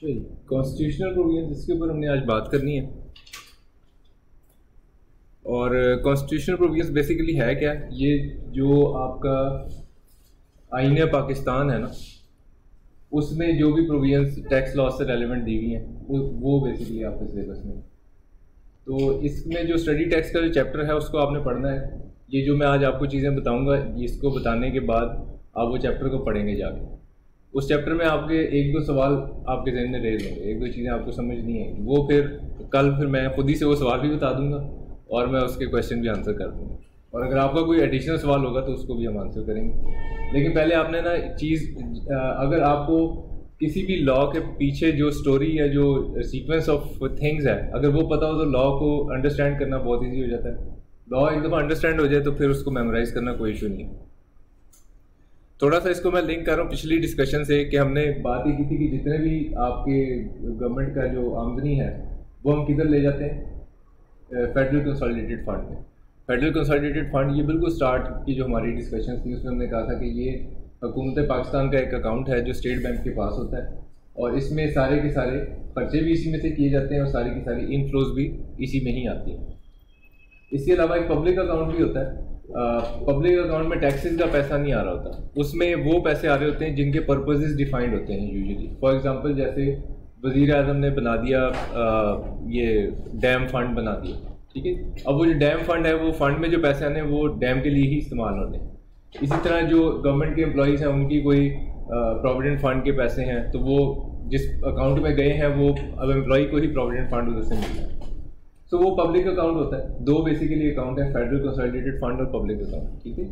अच्छा जी, constitutional provision, इसके ऊपर हमने आज बात करनी है। और कॉन्स्टिट्यूशनल प्रोविजन बेसिकली है क्या? ये जो आपका आईन पाकिस्तान है ना, उसमें जो भी प्रोविजंस टैक्स लॉ से रेलिवेंट दी हुई हैं वो बेसिकली आपके सिलेबस में। तो इसमें जो स्टडी टैक्स का जो चैप्टर है उसको आपने पढ़ना है। ये जो मैं आज आपको चीज़ें बताऊंगा, इसको बताने के बाद आप वो चैप्टर को पढ़ेंगे जाके। उस चैप्टर में आपके एक दो सवाल आपके जहन में रेज होंगे, एक दो चीज़ें आपको समझ नहीं आएंगी, वो फिर मैं खुद ही से वो सवाल भी बता दूंगा और मैं उसके क्वेश्चन भी आंसर कर दूंगा। और अगर आपका कोई एडिशनल सवाल होगा तो उसको भी हम आंसर करेंगे। लेकिन पहले आपने ना अगर आपको किसी भी लॉ के पीछे जो स्टोरी या जो सीक्वेंस ऑफ थिंग्स है अगर वो पता हो तो लॉ को अंडरस्टैंड करना बहुत ईजी हो जाता है। लॉ एक दफ़ा अंडरस्टैंड हो जाए तो फिर उसको मेमोराइज करना कोई इशू नहीं है। थोड़ा सा इसको मैं लिंक कर रहा हूँ पिछली डिस्कशन से कि हमने बात ही की थी कि जितने भी आपके गवर्नमेंट का जो आमदनी है वो हम किधर ले जाते हैं, फेडरल कंसोलिडेटेड फंड में। फेडरल कंसोलिडेटेड फंड ये बिल्कुल स्टार्ट की जो हमारी डिस्कशन थी उसमें हमने कहा था कि ये हुकूमत पाकिस्तान का एक अकाउंट है जो स्टेट बैंक के पास होता है और इसमें सारे के सारे खर्चे भी इसी में से किए जाते हैं और सारी की सारी इनफ्लोज भी इसी में ही आती हैं। इसके अलावा एक पब्लिक अकाउंट भी होता है। पब्लिक अकाउंट में टैक्सेस का पैसा नहीं आ रहा होता, उसमें वो पैसे आ रहे होते हैं जिनके पर्पसेस डिफाइंड होते हैं यूजुअली। फॉर एग्जांपल जैसे वज़ीर आज़म ने बना दिया ये डैम फंड बना दिया, ठीक है। अब वो जो डैम फंड है वो फंड में जो पैसे आने वो डैम के लिए ही इस्तेमाल होने। इसी तरह जो गवर्नमेंट के एम्प्लॉइज़ हैं उनकी कोई प्रोविडेंट फंड के पैसे हैं तो वो जिस अकाउंट में गए हैं वो अब एम्प्लॉई को ही प्रोविडेंट फंड उधर से मिलता है। तो वो पब्लिक अकाउंट होता है। दो बेसिकली अकाउंट है, फेडरल कंसोलिडेटेड फंड और पब्लिक अकाउंट, ठीक है।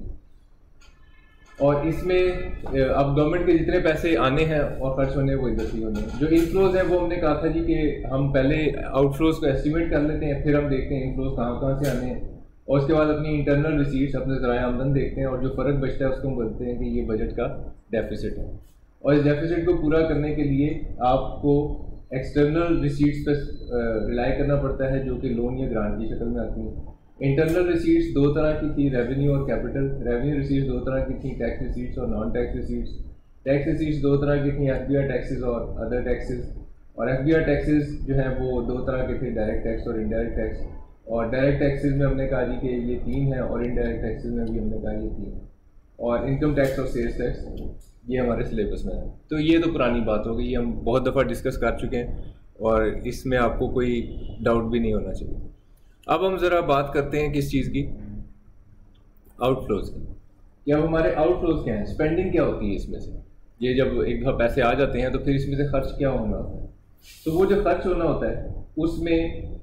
और इसमें अब गवर्नमेंट के जितने पैसे आने हैं और खर्च होने हैं वो इधर से होने हैं। जो इनफ्लोज है वो हमने कहा था जी कि हम पहले आउटफ्लोज को एस्टिमेट कर लेते हैं, फिर हम देखते हैं इनफ्लोज कहाँ से आने हैं और उसके बाद अपनी इंटरनल रिसीट्स अपने ज़राए आमदन देखते हैं और जो फ़र्क बचता है उसको हम बोलते हैं कि ये बजट का डेफिसिट है। और इस डेफिसिट को पूरा करने के लिए आपको एक्सटर्नल रिसीट्स पर रिलाई करना पड़ता है जो कि लोन या ग्रांट की शक्ल में आती हैं। इंटरनल रिसीट्स दो तरह की थी, रेवेन्यू और कैपिटल। रेवेन्यू रिसीट्स दो तरह की थी, टैक्स रिसीट्स और non tax receipts. Tax receipts दो तरह की थी, एफबीआई टैक्सेस और अदर टैक्सेस। और एफबीआई टैक्सेस जो हैं वो दो तरह के थे, डायरेक्ट टैक्स और इनडायरेक्ट टैक्स। और डायरेक्ट टैक्सेस में हमने कहा जी कि ये 3 हैं और इनडायरेक्ट टैक्सेस में भी हमने कहा ये 3। और इनकम टैक्स और सेल्स टैक्स ये हमारे सिलेबस में है। तो ये तो पुरानी बात हो गई, ये हम बहुत दफ़ा डिस्कस कर चुके हैं और इसमें आपको कोई डाउट भी नहीं होना चाहिए। अब हम ज़रा बात करते हैं किस चीज़ की, आउटफ्लोज की। कि अब हमारे आउटफ्लोज क्या हैं, स्पेंडिंग क्या होती है इसमें से। ये जब एक दफ़ा पैसे आ जाते हैं तो फिर इसमें से खर्च क्या होना होता है। तो वो जो खर्च होना होता है उसमें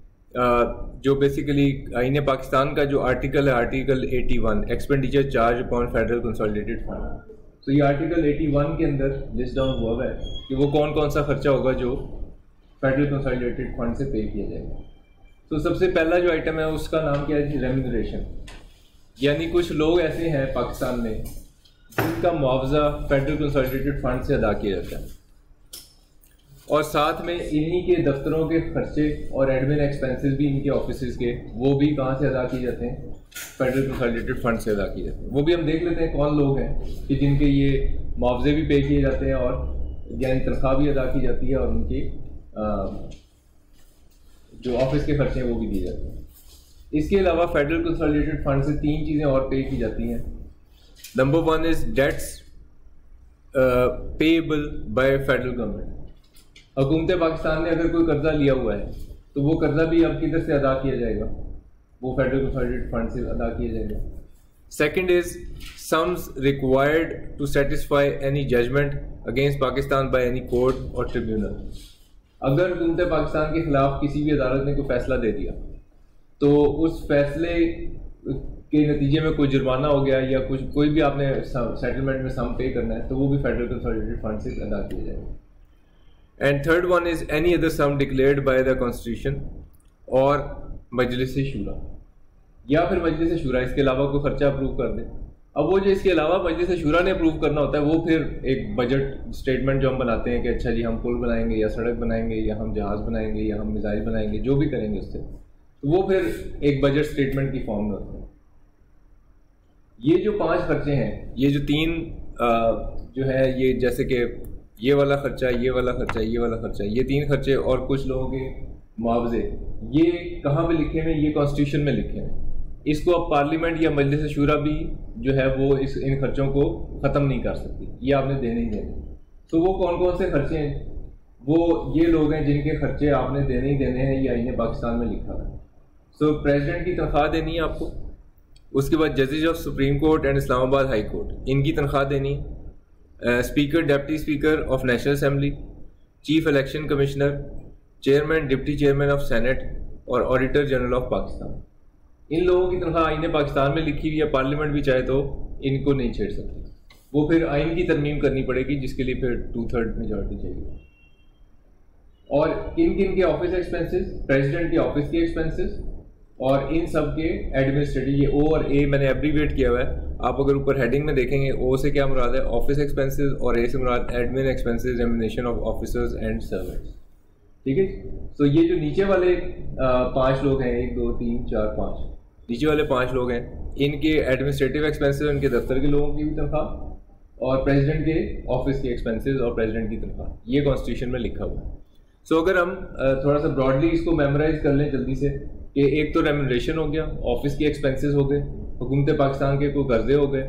जो बेसिकली आईन पाकिस्तान का जो आर्टिकल है, article 81 expenditure charge upon federal consolidated fund. तो ये आर्टिकल 81 के अंदर लिस्ट डाउन हुआ है कि वो कौन कौन सा खर्चा होगा जो फेडरल कंसोलिडेटेड फंड से पे किया जाएगा। तो सबसे पहला जो आइटम है उसका नाम क्या है, रेम्यूनरेशन। यानी कुछ लोग ऐसे हैं पाकिस्तान में जिनका मुआवजा फेडरल कंसोलिडेटेड फंड से अदा किया जाता है और साथ में इन्हीं के दफ्तरों के खर्चे और एडमिन एक्सपेंसेस भी इनके ऑफिस के वो भी कहाँ से अदा किए जाते हैं, फेडरल कंसोलिडेटेड फंड से अदा किए जाते हैं। वो भी हम देख लेते हैं कौन लोग हैं कि जिनके ये मुआवजे भी पे किए जाते हैं और यानी तनख्वाह भी अदा की जाती है और उनकी जो ऑफिस के खर्चे हैं वो भी दिए जाते हैं। इसके अलावा फेडरल कंसोलिडेटेड फंड से 3 चीज़ें और पे की जाती हैं। Number 1 is debts payable by federal government. हुकूमत पाकिस्तान ने अगर कोई कर्जा लिया हुआ है तो वो कर्जा भी अब किधर से अदा किया जाएगा, वो फेडरल कंसोलिडेटेड फंड से अदा किया जाएगा। Second is sums required to satisfy any judgment against Pakistan by any court or tribunal. अगर हुकूमत पाकिस्तान के खिलाफ किसी भी अदालत ने कोई फैसला दे दिया तो उस फैसले के नतीजे में कोई जुर्माना हो गया या कुछ कोई भी आपने सेटलमेंट में सम पे करना है तो वो भी फेडरल कंसोलिडेटेड फंड से अदा किया जाएगा। And third one is any other sum declared by the constitution or Majlis शूरा या फिर मजलिस शूरा इसके अलावा कोई खर्चा अप्रूव कर दे। अब वो जो इसके अलावा मजलिस शूरा ने अप्रूव करना होता है वो फिर एक बजट स्टेटमेंट जो हम बनाते हैं कि अच्छा जी हम पुल बनाएंगे या सड़क बनाएंगे या हम जहाज़ बनाएंगे या हम मिसाइल बनाएंगे, जो भी करेंगे उससे, तो वो फिर एक बजट स्टेटमेंट की फॉर्म में होता है। ये जो 5 खर्चे हैं, ये जो 3 जो है, ये जैसे कि ये वाला खर्चा, ये वाला खर्चा, ये वाला खर्चा, ये 3 खर्चे और कुछ लोगों के मुआवजे, ये कहाँ पे लिखे हुए हैं? ये कॉन्स्टिट्यूशन में लिखे हैं। इसको अब पार्लियामेंट या मजलिस शूरा भी जो है वो इन खर्चों को ख़त्म नहीं कर सकती, ये आपने देने ही देने। तो वो कौन कौन से खर्चे हैं? वो ये लोग हैं जिनके खर्चे आपने देने ही देने हैं, ये आईने पाकिस्तान में लिखा है। सो प्रेसिडेंट की तनख्वाह देनी है आपको, उसके बाद जजेज of Supreme Court and Islamabad High Court इनकी तनख्वाह देनी, speaker deputy speaker of National Assembly, chief election commissioner, chairman deputy chairman of Senate और ऑडिटर जनरल ऑफ पाकिस्तान। इन लोगों की तनख्वाह आईने पाकिस्तान में लिखी हुई है, पार्लियामेंट भी चाहे तो इनको नहीं छेड़ सकती। वो फिर आइन की तरमीम करनी पड़ेगी जिसके लिए फिर 2/3 मेजॉरिटी चाहिए। और किन किन के ऑफिस एक्सपेंसेस? प्रेसिडेंट के ऑफिस के एक्सपेंसेस और इन सब के एडमिनिस्ट्रेटिव, ये ओ और ए मैंने एब्रीवेट किया हुआ है। आप अगर ऊपर हेडिंग में देखेंगे ओ से क्या मुराद है ऑफिस एक्सपेंसेस और ए से मुराद admin expenses, remuneration of officers and servants. ठीक है, तो ये जो नीचे वाले 5 लोग हैं, 1 2 3 4 5, नीचे वाले 5 लोग हैं, इनके एडमिनिस्ट्रेटिव एक्सपेंसेस, उनके दफ्तर के लोगों की भी तनख्वाह और प्रेसिडेंट के ऑफिस के एक्सपेंसेस और प्रेसिडेंट की तनख्वाह, ये कॉन्स्टिट्यूशन में लिखा हुआ है। सो अगर हम थोड़ा सा ब्रॉडली इसको मेमोराइज कर लें जल्दी से, कि एक तो रेम्युनरेशन हो गया, ऑफिस के एक्सपेंसेस हो गए, हुकूमत पाकिस्तान के कोई कर्जे हो गए,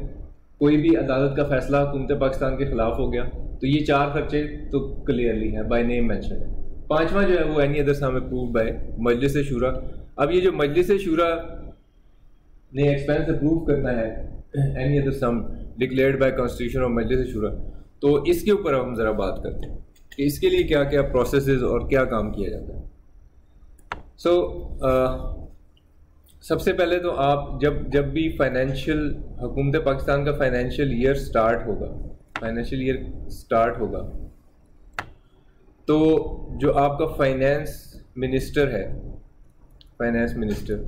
कोई भी अदालत का फैसला हुकूमत पाकिस्तान के खिलाफ हो गया, तो ये 4 खर्चे तो क्लियरली हैं, बाय नेम मेंशन है। 5वां जो है वो any other sum approved by Majlis Shura. अब ये जो मजलिस शूरा ने एक्सपेंस अप्रूव करना है, any other sum declared by constitution of Majlis Shura, तो इसके ऊपर हम ज़रा बात करते हैं कि इसके लिए क्या क्या प्रोसेसेस और क्या काम किया जाता है। सो सबसे पहले तो आप जब भी फाइनेंशियल हुकूमत पाकिस्तान का फाइनेंशियल ईयर स्टार्ट होगा, तो जो आपका फाइनेंस मिनिस्टर है, फाइनेंस मिनिस्टर,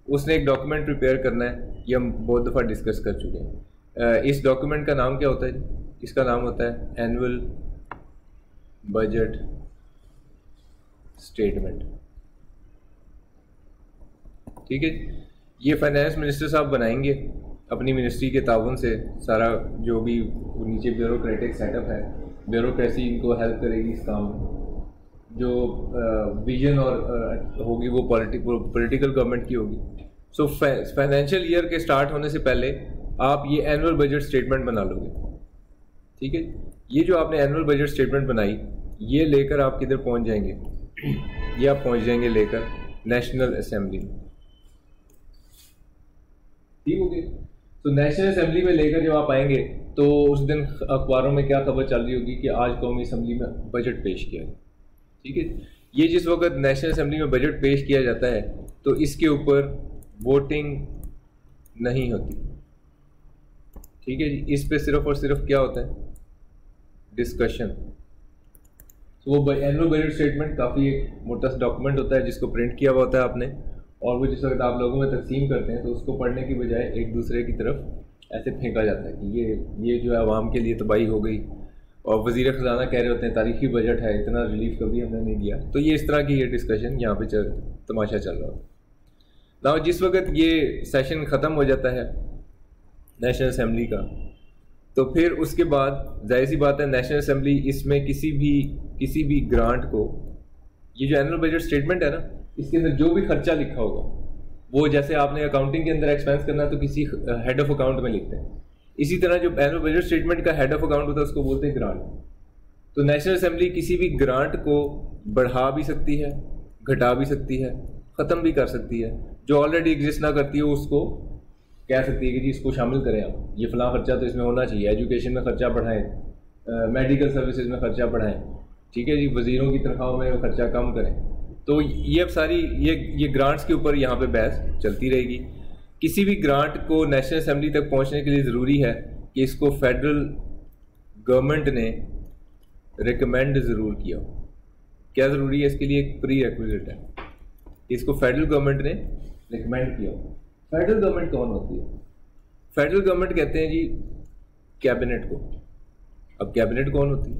उसने एक डॉक्यूमेंट प्रिपेयर करना है। ये हम बहुत दफ़ा डिस्कस कर चुके हैं। इस डॉक्यूमेंट का नाम क्या होता है? इसका नाम होता है एनुअल बजट स्टेटमेंट। ठीक है, ये फाइनेंस मिनिस्टर साहब बनाएंगे अपनी मिनिस्ट्री के ताउन से। सारा जो भी नीचे ब्यूरोक्रेटिक सेटअप है, ब्यूरोक्रेसी इनको हेल्प करेगी इस काम में। जो विजन और होगी वो पॉलिटिकल गवर्नमेंट की होगी। सो फाइनेंशियल ईयर के स्टार्ट होने से पहले आप ये एनुअल बजट स्टेटमेंट बना लोगे। ठीक है, ये जो आपने एनुअल बजट स्टेटमेंट बनाई, ये लेकर आप किधर पहुंच जाएंगे? ये आप पहुंच जाएंगे लेकर नेशनल असेंबली में। ठीक हो गया? तो नेशनल असेंबली में लेकर जब आप आएंगे तो उस दिन अखबारों में क्या खबर चल रही होगी कि आज कौमी असेंबली में बजट पेश किया है। ठीक है, ये जिस वक्त नेशनल असेंबली में बजट पेश किया जाता है तो इसके ऊपर वोटिंग नहीं होती। ठीक है जी, इस पे सिर्फ और सिर्फ क्या होता है? डिस्कशन। तो वो एनुअल बजट स्टेटमेंट काफ़ी एक मोटा सा डॉक्यूमेंट होता है जिसको प्रिंट किया हुआ होता है आपने, और वो जिस वक्त आप लोगों में तकसीम करते हैं तो उसको पढ़ने की बजाय एक दूसरे की तरफ ऐसे फेंका जाता है कि ये जो है आवाम के लिए तबाही हो गई, और वज़ीर ख़जाना कह रहे होते हैं तारीखी बजट है, इतना रिलीफ कभी हमने नहीं दिया। तो ये इस तरह की ये डिस्कशन यहाँ पे तमाशा चल रहा होता है ना। जिस वक्त ये सेशन ख़त्म हो जाता है नेशनल असेंबली का, तो फिर उसके बाद जाहिर सी बात है नेशनल असेंबली इसमें किसी भी ग्रांट को, ये जो एनुअल बजट स्टेटमेंट है ना, इसके अंदर जो भी खर्चा लिखा होगा, वो जैसे आपने अकाउंटिंग के अंदर एक्सपेंस करना है तो किसी हेड ऑफ अकाउंट में लिखते हैं, इसी तरह जो एनुअल बजट स्टेटमेंट का हेड ऑफ अकाउंट होता है उसको बोलते हैं ग्रांट। तो नेशनल असेंबली किसी भी ग्रांट को बढ़ा भी सकती है, घटा भी सकती है, ख़त्म भी कर सकती है। जो ऑलरेडी एग्जिस्ट ना करती है उसको कह सकती है कि जी इसको शामिल करें आप, ये फ़लाँ खर्चा तो इसमें होना चाहिए, एजुकेशन में खर्चा बढ़ाएं, मेडिकल सर्विसेज में खर्चा बढ़ाएं, ठीक है जी, वज़ीरों की तनख्वाहों में खर्चा कम करें। तो ये अब सारी ये ग्रांट्स के ऊपर यहाँ पे बहस चलती रहेगी। किसी भी ग्रांट को नेशनल असेंबली तक पहुँचने के लिए ज़रूरी है कि इसको फेडरल गवर्नमेंट ने रिकमेंड ज़रूर किया हो। क्या ज़रूरी है? इसके लिए एक प्री रिक्विजिट है, इसको फेडरल गवर्नमेंट ने रिकमेंड किया हो। फेडरल गवर्नमेंट कौन होती है? फेडरल गवर्नमेंट कहते हैं जी कैबिनेट को। अब कैबिनेट कौन होती है?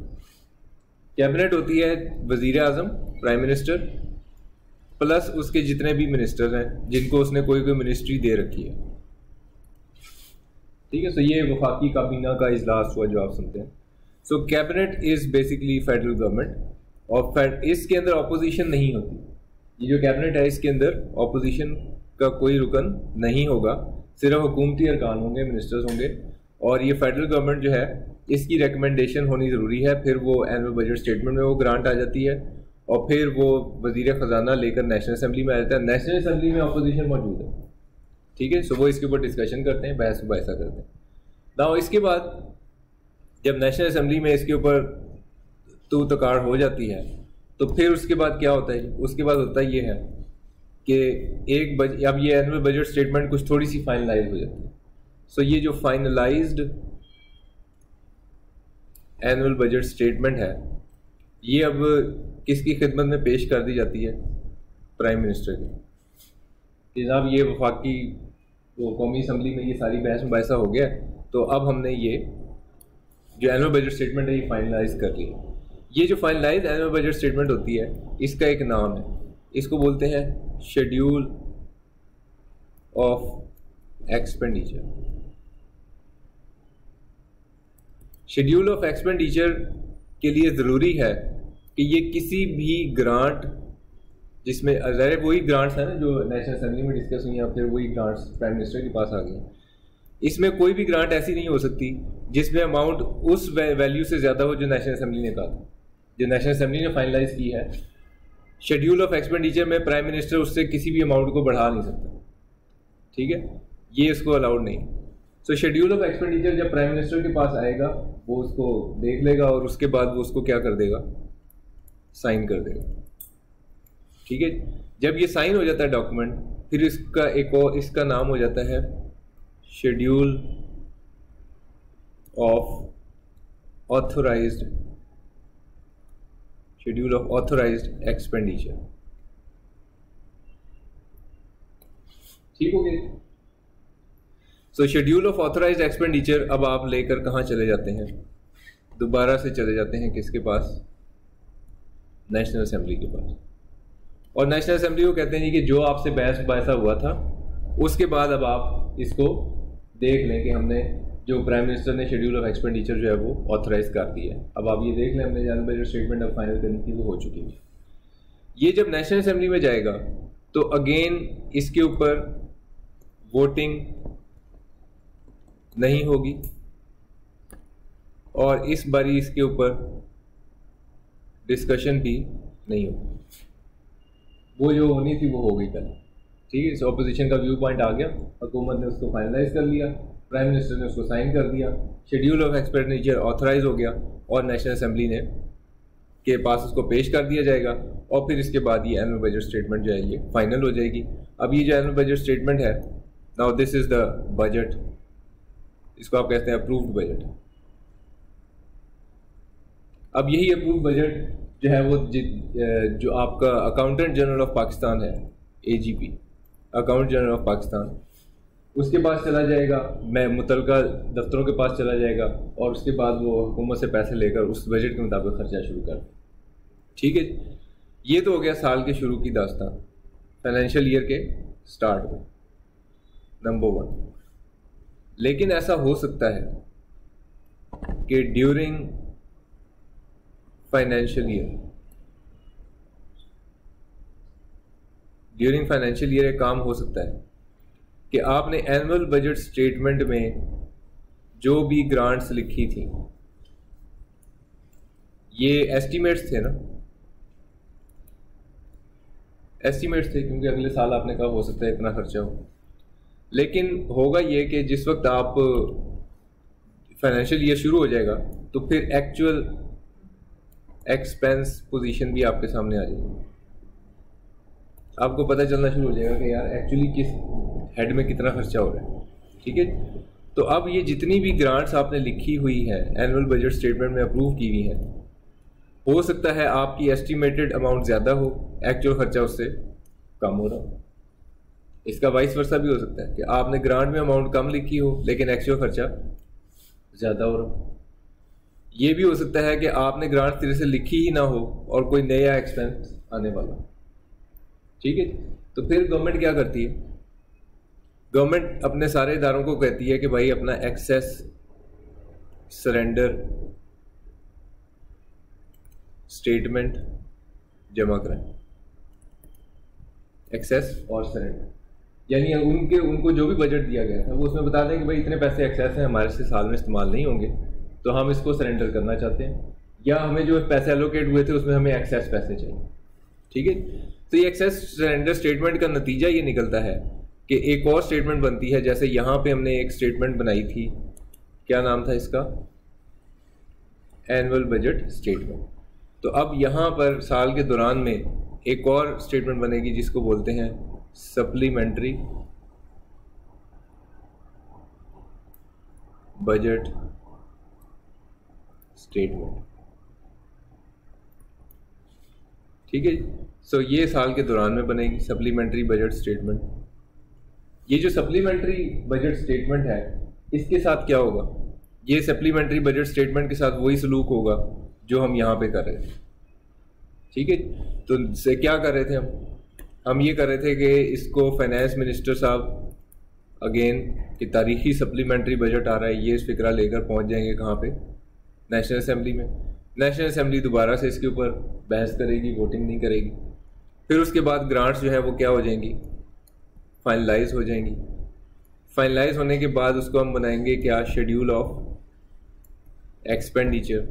कैबिनेट होती है वज़ीर आज़म, प्राइम मिनिस्टर, प्लस उसके जितने भी मिनिस्टर हैं जिनको उसने कोई मिनिस्ट्री दे रखी है। ठीक है, तो ये वफाकी काबीना का इजलास हुआ जो आप सुनते हैं। So cabinet is basically federal government और इसके अंदर ऑपोजिशन नहीं होती। ये जो कैबिनेट है इसके अंदर ऑपोजिशन का कोई रुकन नहीं होगा, सिर्फ हुकूमती अरकान होंगे, मिनिस्टर्स होंगे। और ये फेडरल गवर्नमेंट जो है इसकी रिकमेंडेशन होनी ज़रूरी है, फिर वो एनुअल बजट स्टेटमेंट में वो ग्रांट आ जाती है और फिर वो वज़ीर ख़जाना लेकर नेशनल असम्बली में आ जाता है। नेशनल असम्बली में अपोजिशन मौजूद है, ठीक है। सो वो इसके ऊपर डिस्कशन करते हैं, बहस मुबाहिसा करते हैं। ना इसके बाद जब नेशनल असम्बली में इसके ऊपर तू तकार हो जाती है तो फिर उसके बाद क्या होता है, उसके बाद होता ये है कि अब ये एनुअल बजट स्टेटमेंट कुछ थोड़ी सी फाइनलाइज हो जाती है। सो ये जो फाइनलाइज्ड एनुअल बजट स्टेटमेंट है ये अब किसकी खिदमत में पेश कर दी जाती है, प्राइम मिनिस्टर की। जनाब ये वफाकी वो कौमी असम्बली में ये सारी बहस मुबाहिसा हो गया, तो अब हमने ये जो एनुअल बजट स्टेटमेंट है ये फाइनलाइज कर लिया। ये जो फाइनलाइज एनुअल बजट स्टेटमेंट होती है इसका एक नाम है, इसको बोलते हैं schedule of expenditure. Schedule of expenditure के लिए ज़रूरी है कि ये किसी भी ग्रांट जिसमें वही ग्रांट्स हैं ना जो नेशनल असम्बली में डिस्कस हुई या फिर वही ग्रांट्स प्राइम मिनिस्टर के पास आ गई, इसमें कोई भी ग्रांट ऐसी नहीं हो सकती जिसमें अमाउंट उस वैल्यू से ज़्यादा हो जो नेशनल असम्बली ने कहा था, जो नेशनल असम्बली ने फाइनलाइज की है। शेड्यूल ऑफ एक्सपेंडिचर में प्राइम मिनिस्टर उससे किसी भी अमाउंट को बढ़ा नहीं सकता, ठीक है, ये इसको अलाउड नहीं। सो शेड्यूल ऑफ एक्सपेंडिचर जब प्राइम मिनिस्टर के पास आएगा वो उसको देख लेगा और उसके बाद वो उसको क्या कर देगा, साइन कर देगा, ठीक है। जब ये साइन हो जाता है डॉक्यूमेंट, फिर इसका एक और इसका नाम हो जाता है शेड्यूल ऑफ ऑथोराइज्ड एक्सपेंडिचर, ठीक हो गया। So schedule of authorised expenditure अब आप लेकर कहाँ चले जाते हैं, दोबारा से चले जाते हैं किसके पास, नेशनल असम्बली के पास। और नेशनल असम्बली को कहते हैं कि जो आपसे बहस मुबाहिसा हुआ था उसके बाद अब आप इसको देख लें कि हमने जो प्राइम मिनिस्टर ने शेड्यूल ऑफ एक्सपेंडिचर जो है वो ऑथराइज कर दिया है। अब आप ये देख लें हमने एनुअल बजट स्टेटमेंट अब फाइनल करनी थी वो हो चुकी है। ये जब नेशनल असम्बली में जाएगा तो अगेन इसके ऊपर वोटिंग नहीं होगी और इस बारी इसके ऊपर डिस्कशन भी नहीं होगी, वो जो होनी थी वो हो गई कल, ठीक है। सो अपोजिशन का व्यू पॉइंट आ गया, हुकूमत ने उसको फाइनलाइज कर लिया, प्राइम मिनिस्टर ने उसको साइन कर दिया, शेड्यूल ऑफ एक्सपेंडिचर ऑथराइज हो गया और नेशनल असम्बली ने के पास उसको पेश कर दिया जाएगा और फिर इसके बाद ये एनुअल बजट स्टेटमेंट जो है ये फाइनल हो जाएगी। अब ये जो एनुअल बजट स्टेटमेंट है, now this is the budget, इसको आप कहते हैं अप्रूव्ड बजट। अब यही अप्रूव्ड बजट जो है वो जो आपका अकाउंटेंट जनरल ऑफ पाकिस्तान है, AGP account general of Pakistan, उसके पास चला जाएगा, मैं मुतलका दफ्तरों के पास चला जाएगा और उसके बाद वो हुकूमत से पैसे लेकर उस बजट के मुताबिक खर्चा शुरू कर, ठीक है। ये तो हो गया साल के शुरू की दास्तान, फाइनेंशियल ईयर के स्टार्ट में, नंबर 1। लेकिन ऐसा हो सकता है कि ड्यूरिंग फाइनेंशियल ईयर एक काम हो सकता है कि आपने एनुअल बजट स्टेटमेंट में जो भी ग्रांट्स लिखी थी, ये एस्टीमेट्स थे ना, एस्टीमेट्स थे क्योंकि अगले साल आपने कहा हो सकता है इतना खर्चा हो। लेकिन होगा ये कि जिस वक्त आप फाइनेंशियल ईयर शुरू हो जाएगा तो फिर एक्चुअल एक्सपेंस पोजीशन भी आपके सामने आ जाएगी, आपको पता चलना शुरू हो जाएगा कि यार एक्चुअली किस हेड में कितना खर्चा हो रहा है, ठीक है। तो अब ये जितनी भी ग्रांट्स आपने लिखी हुई है एनुअल बजट स्टेटमेंट में अप्रूव की हुई है, हो सकता है आपकी एस्टिमेटेड अमाउंट ज़्यादा हो, एक्चुअल खर्चा उससे कम हो रहा हो। इसका वाइस वर्सा भी हो सकता है कि आपने ग्रांट में अमाउंट कम लिखी हो लेकिन एक्चुअल खर्चा ज़्यादा हो रहा हो। ये भी हो सकता है कि आपने ग्रांट सिरे से लिखी ही ना हो और कोई नया एक्सपेंस आने वाला, ठीक है। तो फिर गवर्नमेंट क्या करती है, गवर्नमेंट अपने सारे इदारों को कहती है कि भाई अपना एक्सेस सरेंडर स्टेटमेंट जमा कराएं, एक्सेस और सरेंडर, यानी उनको जो भी बजट दिया गया था वो उसमें बता दें कि भाई इतने पैसे एक्सेस हैं, हमारे से साल में इस्तेमाल नहीं होंगे, तो हम इसको सरेंडर करना चाहते हैं, या हमें जो पैसे एलोकेट हुए थे उसमें हमें एक्सेस पैसे चाहिए। ठीक है, तो ये एक्सेस सरेंडर स्टेटमेंट का नतीजा ये निकलता है कि एक और स्टेटमेंट बनती है। जैसे यहाँ पे हमने एक स्टेटमेंट बनाई थी, क्या नाम था इसका, एनुअल बजट स्टेटमेंट। तो अब यहाँ पर साल के दौरान में एक और स्टेटमेंट बनेगी जिसको बोलते हैं सप्लीमेंट्री बजट स्टेटमेंट। ठीक है, सो ये साल के दौरान में बनेगी सप्लीमेंट्री बजट स्टेटमेंट। ये जो सप्लीमेंट्री बजट स्टेटमेंट है इसके साथ क्या होगा, ये सप्लीमेंट्री बजट स्टेटमेंट के साथ वही सलूक होगा जो हम यहाँ पे कर रहे थे। ठीक है, तो से क्या कर रहे थे हम ये कर रहे थे कि इसको फाइनेंस मिनिस्टर साहब अगेन कि तारीखी सप्लीमेंट्री बजट आ रहा है, ये इस फिक्रा लेकर पहुँच जाएंगे कहाँ पे, नेशनल असेंबली में। नेशनल असेंबली दोबारा से इसके ऊपर बहस करेगी, वोटिंग नहीं करेगी। फिर उसके बाद ग्रांट्स जो है वो क्या हो जाएंगी, फाइनलाइज हो जाएंगी। फाइनलाइज होने के बाद उसको हम बनाएंगे क्या, schedule of expenditure.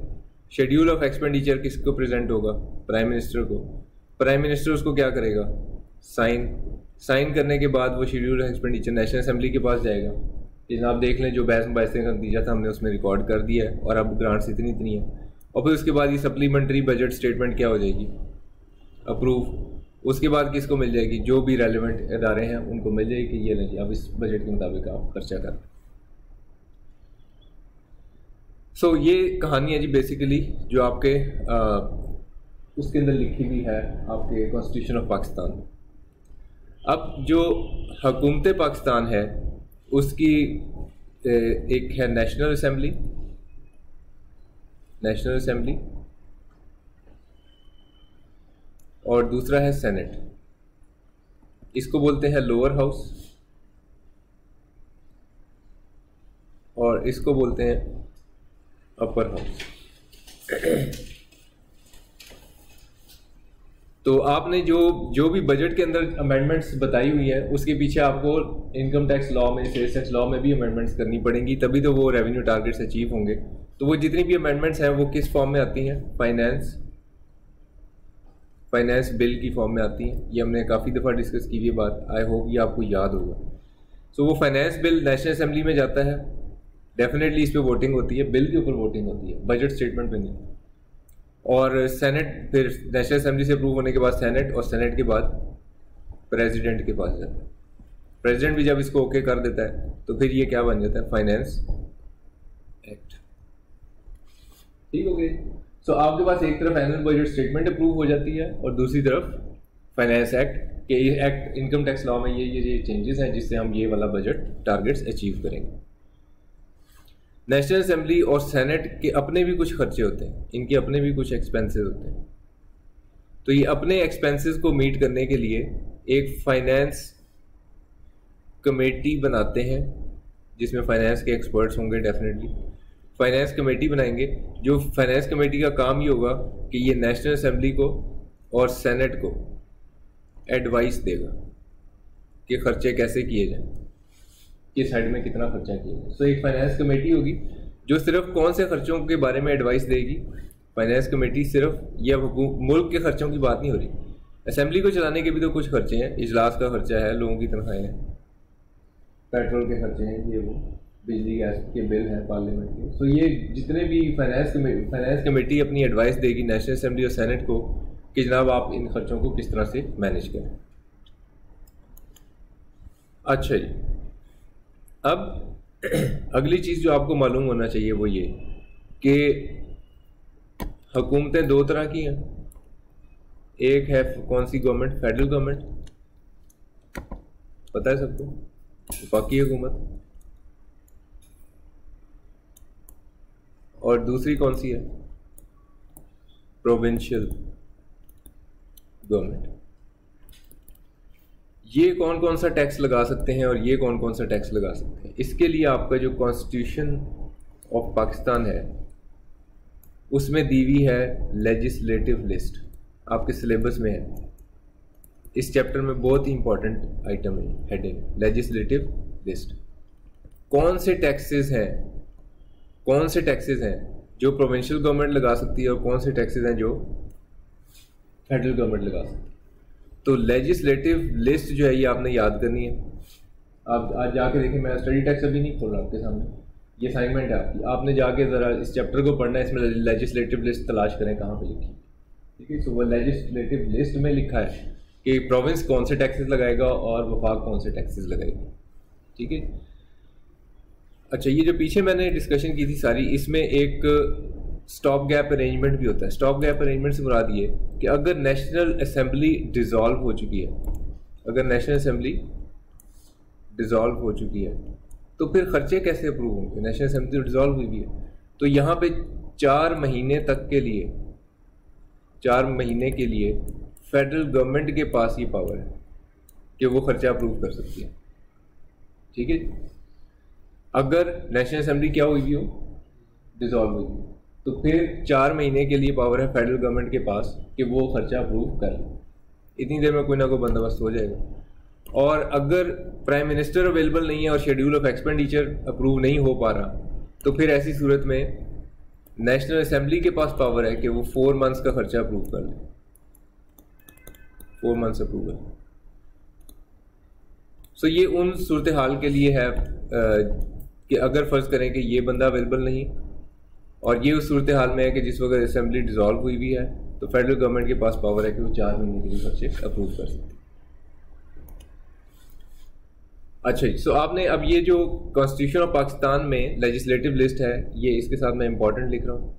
Schedule of expenditure किसको प्रेजेंट होगा, प्राइम मिनिस्टर को। प्राइम मिनिस्टर उसको क्या करेगा, साइन करने के बाद वो schedule of expenditure national assembly के पास जाएगा कि जनाब देख लें जो बहस मुबाहिसे का नतीजा था हमने उसमें रिकॉर्ड कर दिया है और अब ग्रांट्स इतनी इतनी है। और फिर उसके बाद ये सप्लीमेंट्री बजट स्टेटमेंट क्या हो जाएगी, अप्रूव। उसके बाद किसको मिल जाएगी, जो भी रेलिवेंट इदारे हैं उनको मिल जाएगी कि ये नहीं अब इस बजट के मुताबिक आप खर्चा कर। सो ये कहानी है जी बेसिकली जो आपके उसके अंदर लिखी हुई है आपके कॉन्स्टिट्यूशन ऑफ पाकिस्तान। अब जो हुकूमत पाकिस्तान है उसकी एक है नेशनल असेंबली और दूसरा है सेनेट। इसको बोलते हैं लोअर हाउस और इसको बोलते हैं अपर हाउस। तो आपने जो भी बजट के अंदर अमेंडमेंट्स बताई हुई है उसके पीछे आपको इनकम टैक्स लॉ में, सेल्स टैक्स लॉ में भी अमेंडमेंट्स करनी पड़ेंगी, तभी तो वो रेवेन्यू टारगेट्स अचीव होंगे। तो वो जितनी भी अमेंडमेंट्स हैं वो किस फॉर्म में आती हैं, फाइनेंस बिल की फॉर्म में आती हैं। ये हमने काफ़ी दफ़ा डिस्कस की हुई बात, आई होप ये आपको याद होगा। सो वो फाइनेंस बिल नेशनल असेंबली में जाता है, डेफिनेटली इस पर वोटिंग होती है, बिल के ऊपर वोटिंग होती है, बजट स्टेटमेंट पे नहीं। और सेनेट फिर नेशनल असेंबली से अप्रूव होने के बाद सेनेट, और सेनेट के बाद प्रेसिडेंट के पास जाता है। प्रेसिडेंट भी जब इसको ओके कर देता है तो फिर ये क्या बन जाता है, फाइनेंस एक्ट। ठीक हो गया। सो आपके पास एक तरफ एनुअल बजट स्टेटमेंट अप्रूव हो जाती है और दूसरी तरफ फाइनेंस एक्ट के ये एक्ट इनकम टैक्स लॉ में ये चेंजेस हैं जिससे हम ये वाला बजट टारगेट्स अचीव करेंगे। नेशनल असेंबली और सेनेट के अपने भी कुछ खर्चे होते हैं, इनके अपने भी कुछ एक्सपेंसेस होते हैं। तो ये अपने एक्सपेंसेस को मीट करने के लिए एक फाइनेंस कमेटी बनाते हैं जिसमें फाइनेंस के एक्सपर्ट्स होंगे। डेफिनेटली फाइनेंस कमेटी बनाएंगे, जो फाइनेंस कमेटी का काम ये होगा कि ये नेशनल असेंबली को और सेनेट को एडवाइस देगा कि खर्चे कैसे किए जाएं, किस साइड में कितना खर्चा किया जाए। सो एक फाइनेंस कमेटी होगी जो सिर्फ कौन से खर्चों के बारे में एडवाइस देगी। फाइनेंस कमेटी सिर्फ ये मुल्क के खर्चों की बात नहीं हो रही, असेंबली को चलाने के भी तो कुछ खर्चे हैं, इजलास का खर्चा है, लोगों की तनख्वाहें हैं, पेट्रोल के खर्चे हैं, ये वो बिजली गैस के बिल हैं पार्लियामेंट के। सो ये जितने भी फाइनेंस कमेटी अपनी एडवाइस देगी नेशनल असेंबली और सेनेट को कि जनाब आप इन खर्चों को किस तरह से मैनेज करें। अच्छा जी, अब अगली चीज़ जो आपको मालूम होना चाहिए वो ये कि हुकूमतें दो तरह की हैं। एक है कौन सी गवर्नमेंट, फेडरल गवर्नमेंट, पता है सबको, वफाकी हुकूमत। और दूसरी कौन सी है, प्रोविंशियल गवर्नमेंट। ये कौन कौन सा टैक्स लगा सकते हैं और ये कौन कौन सा टैक्स लगा सकते हैं, इसके लिए आपका जो कॉन्स्टिट्यूशन ऑफ पाकिस्तान है उसमें दी हुई है लेजिस्लेटिव लिस्ट, आपके सिलेबस में है। इस चैप्टर में बहुत ही इंपॉर्टेंट आइटम है, हेडिंग लेजिस्लेटिव लिस्ट। कौन से टैक्सेस हैं जो प्रोविंशियल गवर्नमेंट लगा सकती है और कौन से टैक्सेस हैं जो फेडरल गवर्नमेंट लगा सकती है। तो लेजिस्लेटिव लिस्ट जो है ये आपने याद करनी है। आप आज जाके देखें, मैं स्टडी टैक्स अभी नहीं खोल रहा आपके सामने, ये असाइनमेंट है आपकी। आपने जाके ज़रा इस चैप्टर को पढ़ना है, इसमें लेजिस्लेटिव लिस्ट तलाश करें कहाँ पे लिखी, ठीक है। सो वो लेजिस्लेटिव लिस्ट में लिखा है कि प्रोविंस कौन से टैक्सेस लगाएगा और वफाक कौन से टैक्सेस लगाएगी, ठीक है। अच्छा, ये जो पीछे मैंने डिस्कशन की थी सारी, इसमें एक स्टॉप गैप अरेंजमेंट भी होता है। स्टॉप गैप अरेंजमेंट से मुराद ये कि अगर नेशनल असेंबली डिज़ोल्व हो चुकी है, अगर नेशनल असेंबली डिज़ोल्व हो चुकी है तो फिर खर्चे कैसे अप्रूव होंगे। नेशनल असेंबली डिज़ोल्व हुई भी है तो यहाँ पे 4 महीने तक के लिए, 4 महीने के लिए फेडरल गवर्नमेंट के पास ये पावर है कि वो खर्चा अप्रूव कर सकती है, ठीक है। अगर नेशनल असेंबली क्या हुई भी हो, डिज़ोल्व हुई भी, तो फिर 4 महीने के लिए पावर है फेडरल गवर्नमेंट के पास कि वो खर्चा अप्रूव कर ले। इतनी देर में कोई ना कोई बंदोबस्त हो जाएगा। और अगर प्राइम मिनिस्टर अवेलेबल नहीं है और शेड्यूल ऑफ एक्सपेंडिचर अप्रूव नहीं हो पा रहा, तो फिर ऐसी सूरत में नेशनल असेंबली के पास पावर है कि वो 4 मंथ्स का खर्चा अप्रूव कर ले, 4 मंथ्स अप्रूवल। सो ये उन सूरत हाल के लिए है कि अगर फ़र्ज़ करें कि ये बंदा अवेलेबल नहीं, और ये उस सूरत हाल में है कि जिस वक्त असेंबली डिज़ोल्व हुई भी है, तो फेडरल गवर्नमेंट के पास पावर है कि वो 4 महीने के लिए खर्चे अप्रूव कर सकते हैं। अच्छा जी, सो आपने अब ये जो कॉन्स्टिट्यूशन ऑफ पाकिस्तान में लेजिस्लेटिव लिस्ट है, ये इसके साथ मैं इंपॉर्टेंट लिख रहा हूँ।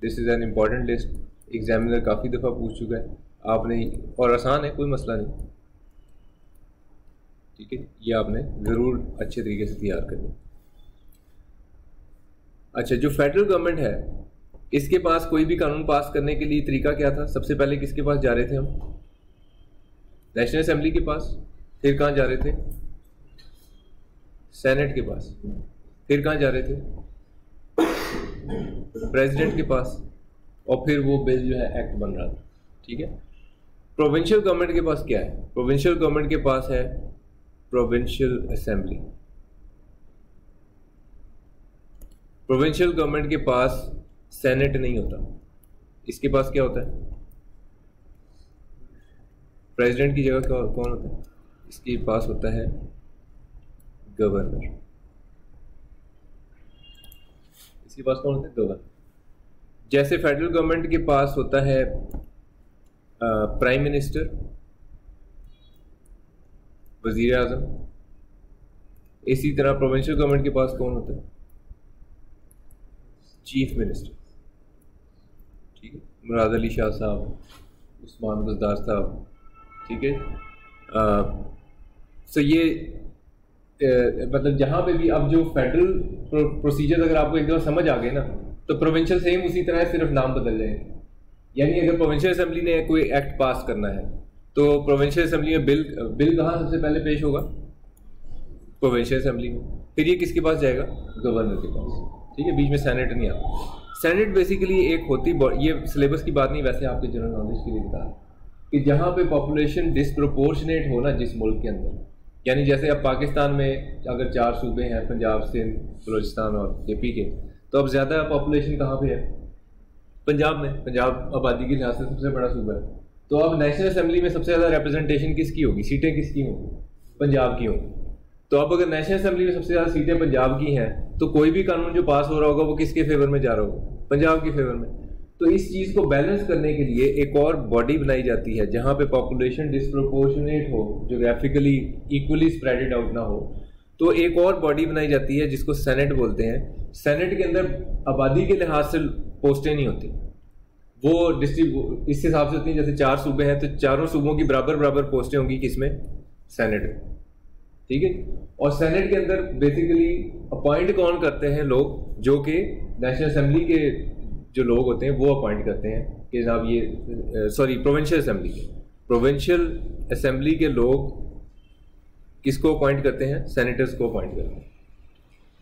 This is an important list, examiner काफ़ी दफ़ा पूछ चुका है आपने, और आसान है, कोई मसला नहीं, ठीक है। ये आपने ज़रूर अच्छे तरीके से तैयार करनी। अच्छा, जो फेडरल गवर्नमेंट है इसके पास कोई भी कानून पास करने के लिए तरीका क्या था। सबसे पहले किसके पास जा रहे थे हम, नेशनल असेंबली के पास। फिर कहाँ जा रहे थे, सेनेट के पास। फिर कहाँ जा रहे थे, प्रेसिडेंट के पास। और फिर वो बिल जो है एक्ट बन रहा था, ठीक है। प्रोविंशियल गवर्नमेंट के पास क्या है, प्रोविंशियल गवर्नमेंट के पास है प्रोविंशियल असेंबली। प्रोविंशियल गवर्नमेंट के पास सेनेट नहीं होता, इसके पास क्या होता है, प्रेसिडेंट की जगह कौन होता है, इसके पास होता है गवर्नर। इसके पास कौन होता है, गवर्नर। जैसे फेडरल गवर्नमेंट के पास होता है प्राइम मिनिस्टर, वजीर आजम, इसी तरह प्रोविंशियल गवर्नमेंट के पास कौन होता है, चीफ मिनिस्टर, ठीक है। मुराद अली शाह साहब, उस्मान बज़दार साहब, ठीक है। सो ये मतलब जहाँ पे भी अब जो फेडरल प्रोसीजर अगर आपको एक दफ़ा समझ आ गए ना, तो प्रोविंशियल सेम उसी तरह है, सिर्फ नाम बदल जाएंगे। यानी अगर प्रोविंशियल असेंबली ने कोई एक्ट पास करना है तो प्रोविंशियल असेंबली में बिल कहाँ सबसे पहले पेश होगा, प्रोविंशियल असेंबली में। फिर ये किसके पास जाएगा, गवर्नर के पास, ठीक है। बीच में सेनेट नहीं आता। सेनेट बेसिकली एक होती, ये सिलेबस की बात नहीं, वैसे आपके जनरल नॉलेज के लिए बता रहा कि जहाँ पे पॉपुलेशन डिसप्रोपोर्शनेट हो ना जिस मुल्क के अंदर, यानी जैसे अब पाकिस्तान में अगर 4 सूबे हैं, पंजाब, सिंध, बलूचिस्तान और जेपी के, तो अब ज़्यादा पॉपुलेशन कहाँ पे है, पंजाब में। पंजाब आबादी के लिहाज से सबसे बड़ा सूबा है। तो अब नेशनल असेंबली में सबसे ज़्यादा रिप्रेजेंटेशन किसकी होगी, सीटें किसकी होंगी, पंजाब की होंगी। तो अब अगर नेशनल असेंबली में सबसे ज़्यादा सीटें पंजाब की हैं, तो कोई भी कानून जो पास हो रहा होगा वो किसके फेवर में जा रहा होगा, पंजाब के फेवर में। तो इस चीज़ को बैलेंस करने के लिए एक और बॉडी बनाई जाती है जहाँ पे पॉपुलेशन डिसप्रोपोर्शनेट हो, जोग्राफिकली इक्वली स्प्रेडेड आउट ना हो। तो एक और बॉडी बनाई जाती है जिसको सेनेट बोलते हैं। सेनेट के अंदर आबादी के लिहाज से पोस्टें नहीं होती, वो इस हिसाब से होती हैं जैसे 4 सूबे हैं तो चारों सूबों की बराबर बराबर पोस्टें होंगी किसमें, सेनेट में, ठीक है। और सेनेट के अंदर बेसिकली अपॉइंट कौन करते हैं, लोग जो कि नेशनल असेंबली के जो लोग होते हैं वो अपॉइंट करते हैं कि जनाब ये प्रोविंशियल असेंबली के, प्रोविंशियल असेंबली के लोग किसको अपॉइंट करते हैं, सेनेटर्स को अपॉइंट करते हैं।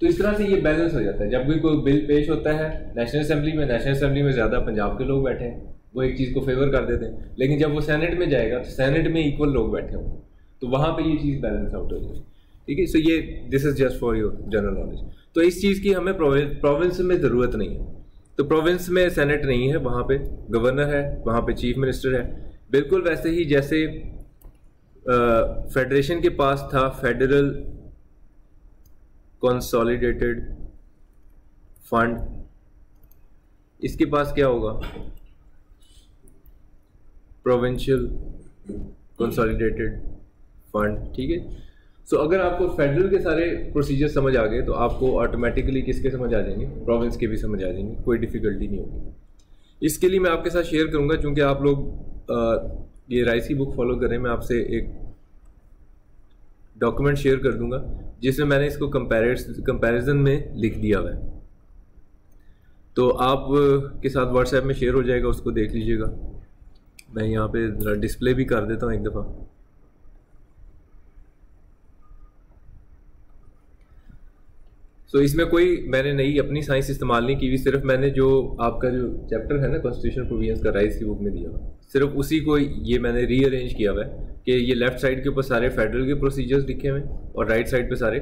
तो इस तरह से ये बैलेंस हो जाता है। जब भी कोई बिल पेश होता है नेशनल असेंबली में ज़्यादा पंजाब के लोग बैठे हैं, वो एक चीज़ को फेवर कर देते हैं, लेकिन जब वो सेनेट में जाएगा तो सेनेट में इक्वल लोग बैठे होंगे, तो वहाँ पे ये चीज़ बैलेंस आउट हो जाएगी। ठीक है, सो ये this is just for your general knowledge. तो इस चीज़ की हमें प्रोविंस में ज़रूरत नहीं है। तो प्रोविंस में सेनेट नहीं है, वहाँ पे गवर्नर है, वहाँ पे चीफ मिनिस्टर है। बिल्कुल वैसे ही जैसे फेडरेशन के पास था फेडरल कंसोलिडेटेड फंड, इसके पास क्या होगा, प्रोविंशियल कंसोलिडेटेड फंड। ठीक है, सो अगर आपको फेडरल के सारे प्रोसीजर समझ आ गए तो आपको ऑटोमेटिकली किसके समझ आ जाएंगे, प्रोविंस के भी समझ आ जाएंगे, कोई डिफिकल्टी नहीं होगी। इसके लिए मैं आपके साथ शेयर करूंगा, चूंकि आप लोग ये राइस की बुक फॉलो करें, मैं आपसे एक डॉक्यूमेंट शेयर कर दूंगा जिसमें मैंने इसको कंपैरिजन में लिख दिया हुआ है। तो आप के साथ व्हाट्सएप में शेयर हो जाएगा, उसको देख लीजिएगा। मैं यहाँ पे डिस्प्ले भी कर देता हूँ एक दफ़ा। तो इसमें कोई मैंने नई अपनी साइंस इस्तेमाल नहीं की हुई, सिर्फ मैंने जो आपका जो चैप्टर है ना कॉन्स्टिट्यूशन प्रोविजंस का राइस की बुक में दिया हुआ, सिर्फ उसी को ये मैंने रीअरेंज किया हुआ है कि ये लेफ्ट साइड के ऊपर सारे फेडरल के प्रोसीजर्स लिखे हुए हैं और राइट साइड पे सारे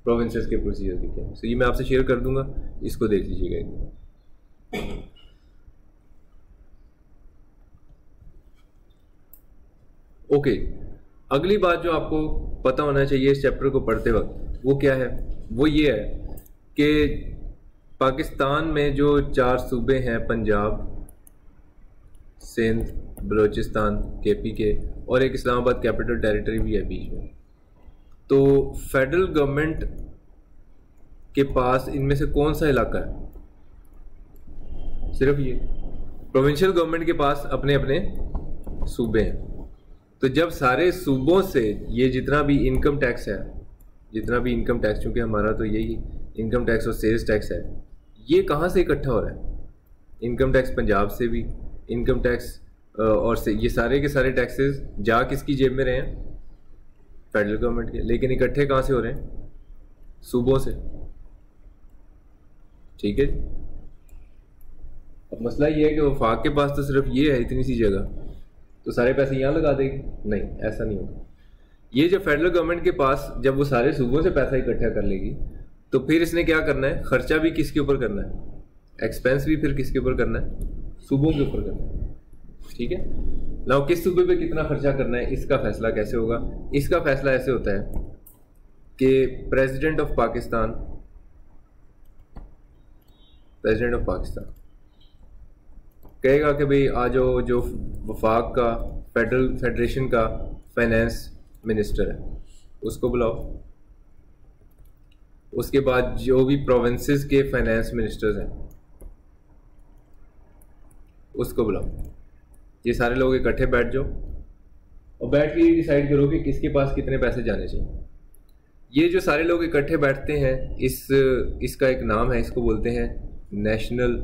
प्रोविंसेस के प्रोसीजर्स लिखे हुए हैं। तो ये मैं आपसे शेयर कर दूंगा, इसको देख लीजिएगा एक बार। ओके, अगली बात जो आपको पता होना चाहिए इस चैप्टर को पढ़ते वक्त वो क्या है, वो ये है कि पाकिस्तान में जो 4 सूबे हैं, पंजाब, सिंध, बलूचिस्तान, KPK और एक इस्लामाबाद कैपिटल टेरिटरी भी है बीच में। तो फेडरल गवर्नमेंट के पास इनमें से कौन सा इलाका है, सिर्फ ये। प्रोविंशियल गवर्नमेंट के पास अपने अपने सूबे हैं। तो जब सारे सूबों से ये जितना भी इनकम टैक्स है, चूंकि हमारा तो यही इनकम टैक्स और सेल्स टैक्स है, ये कहाँ से इकट्ठा हो रहा है, इनकम टैक्स पंजाब से भी, इनकम टैक्स और से ये सारे के सारे टैक्सेस जा किसकी जेब में रहे हैं, फेडरल गवर्नमेंट के, लेकिन इकट्ठे कहाँ से हो रहे हैं, सूबों से। ठीक है, अब मसला ये है कि वफाक के पास तो सिर्फ ये है इतनी सी जगह, तो सारे पैसे यहाँ लगा देगी, नहीं ऐसा नहीं होगा। ये जो फेडरल गवर्नमेंट के पास जब वो सारे सूबों से पैसा इकट्ठा कर लेगी तो फिर इसने क्या करना है, खर्चा भी किसके ऊपर करना है, एक्सपेंस भी फिर किसके ऊपर करना है, सूबों के ऊपर करना है। ठीक है, नाउ किस सूबे पे कितना खर्चा करना है इसका फैसला कैसे होगा, इसका फैसला ऐसे होता है कि प्रेसिडेंट ऑफ पाकिस्तान कहेगा कि भाई आज जो वफाक का फेडरेशन का फाइनेंस मिनिस्टर है उसको बुलाओ, उसके बाद जो भी प्रोविंसेस के फाइनेंस मिनिस्टर्स हैं उसको बुलाओ, ये सारे लोग इकट्ठे बैठ जाओ और बैठ के ये डिसाइड करो कि किसके पास कितने पैसे जाने चाहिए। ये जो सारे लोग इकट्ठे बैठते हैं इसका एक नाम है, इसको बोलते हैं नेशनल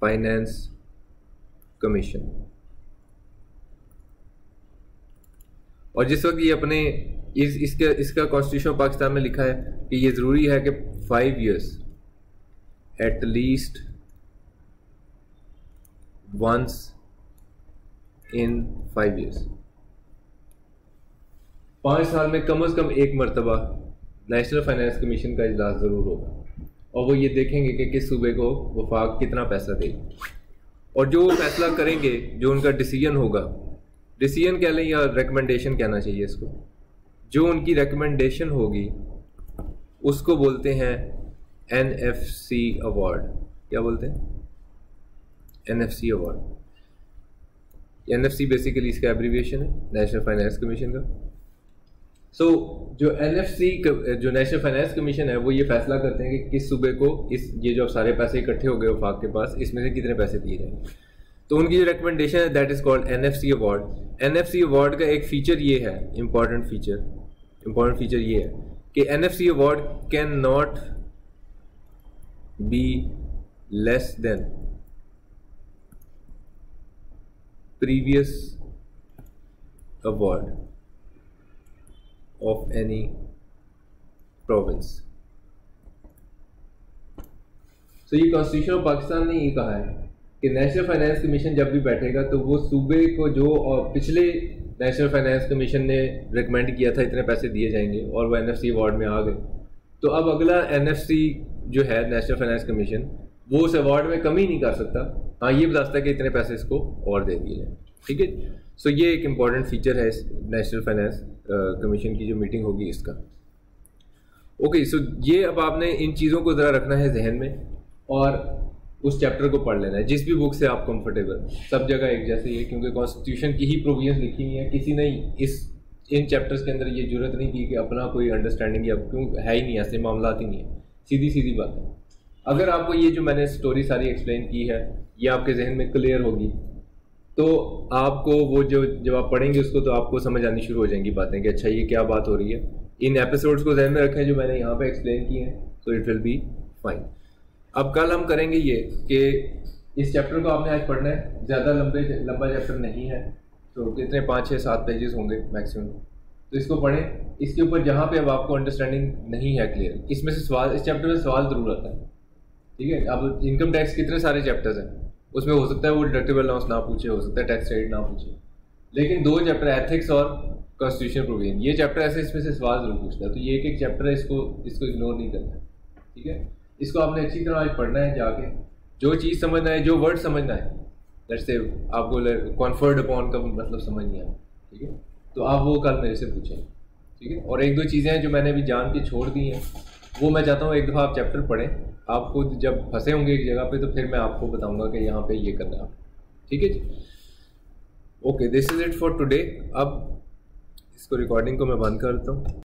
फाइनेंस कमीशन। और जिस वक्त ये अपने इसका कॉन्स्टिट्यूशन ऑफ पाकिस्तान में लिखा है कि ये ज़रूरी है कि 5 years at least once in 5 years, 5 साल में कम से कम एक मरतबा नेशनल फाइनेंस कमीशन का इजलास ज़रूर होगा और वो ये देखेंगे कि किस सूबे को वफाक कितना पैसा देगा और जो फैसला करेंगे, जो उनका डिसीजन होगा, डिसीजन कह लें या रिकमेंडेशन कहना चाहिए इसको, जो उनकी रिकमेंडेशन होगी उसको बोलते हैं NFC अवार्ड। क्या बोलते हैं, NFC अवार्ड। NFC बेसिकली इसका एब्रीविएशन है नेशनल फाइनेंस कमीशन का। सो जो जो नेशनल फाइनेंस कमीशन है वो ये फैसला करते हैं कि किस सूबे को ये जो सारे पैसे इकट्ठे हो गए वफाक के पास, इसमें से कितने पैसे दिए जाएंगे। तो उनकी जो रिकमेंडेशन है that is called NFC award. NFC award का एक फीचर ये है, इंपॉर्टेंट फीचर ये है कि NFC award can not be less than previous award of any province. तो ये कॉन्स्टिट्यूशन ऑफ पाकिस्तान ने ये कहा है कि नेशनल फाइनेंस कमीशन जब भी बैठेगा तो वो सूबे को जो और पिछले नेशनल फाइनेंस कमीशन ने रिकमेंड किया था इतने पैसे दिए जाएंगे और वो एनएफसी अवार्ड में आ गए, तो अब अगला एनएफसी जो है नेशनल फाइनेंस कमीशन वो उस अवार्ड में कमी नहीं कर सकता। हाँ, ये बता सकता है कि इतने पैसे इसको और दे दिए जाए। ठीक है, सो ये एक इम्पॉर्टेंट फीचर है इस नेशनल फाइनेंस कमीशन की जो मीटिंग होगी इसका। ओके, सो ये अब आपने इन चीज़ों को ज़रा रखना है जहन में और उस चैप्टर को पढ़ लेना है जिस भी बुक से आप कंफर्टेबल। सब जगह एक जैसे ही है क्योंकि कॉन्स्टिट्यूशन की ही प्रोविजंस लिखी हुई है, किसी ने इन चैप्टर्स के अंदर ये जरूरत नहीं की कि अपना कोई अंडरस्टैंडिंग या क्यों है ही नहीं, ऐसे मामला ही नहीं है, सीधी सीधी बात है। अगर आपको ये जो मैंने स्टोरी सारी एक्सप्लेन की है ये आपके जहन में क्लियर होगी तो आपको वो जो जब आप पढ़ेंगे उसको तो आपको समझ आनी शुरू हो जाएंगी बातें कि अच्छा ये क्या बात हो रही है। इन एपिसोड्स को जहन में रखें जो मैंने यहाँ पे एक्सप्लेन किए हैं, तो इट विल बी फाइन। अब कल हम करेंगे ये कि इस चैप्टर को आपने आज पढ़ना है, ज़्यादा लंबा चैप्टर नहीं है, तो कितने 5, 6, 7 पेजेस होंगे मैक्सिमम, तो इसको पढ़ें। इसके ऊपर जहाँ पे अब आपको अंडरस्टैंडिंग नहीं है क्लियर, इसमें से सवाल, इस चैप्टर में सवाल ज़रूर आता है। ठीक है, अब इनकम टैक्स कितने सारे चैप्टर्स हैं, उसमें हो सकता है वो डिडक्टिबल अलाउंस ना पूछे, हो सकता है टैक्स रेट ना पूछे, लेकिन 2 चैप्टर एथिक्स और कॉन्स्टिट्यूशनल प्रोविजन, ये चैप्टर ऐसे इसमें से सवाल जरूर पूछता है। तो ये एक सैप्टर है, इसको इग्नोर नहीं करना है। ठीक है, इसको आपने अच्छी तरह आज पढ़ना है, जाके जो चीज़ समझना है, जो वर्ड समझना है, लेट्स से आपको कॉन्फर्ड अपॉन का मतलब समझ नहीं आया, ठीक है, तो आप वो कल मेरे से पूछें। ठीक है, और 1-2 चीज़ें हैं जो मैंने अभी जान के छोड़ दी हैं, वो मैं चाहता हूँ एक दफ़ा आप चैप्टर पढ़ें, आप खुद जब फंसे होंगे एक जगह पे तो फिर मैं आपको बताऊंगा कि यहाँ पे ये करना है। ठीक है जी, okay, this is it for today. अब इसको रिकॉर्डिंग को मैं बंद करता हूँ।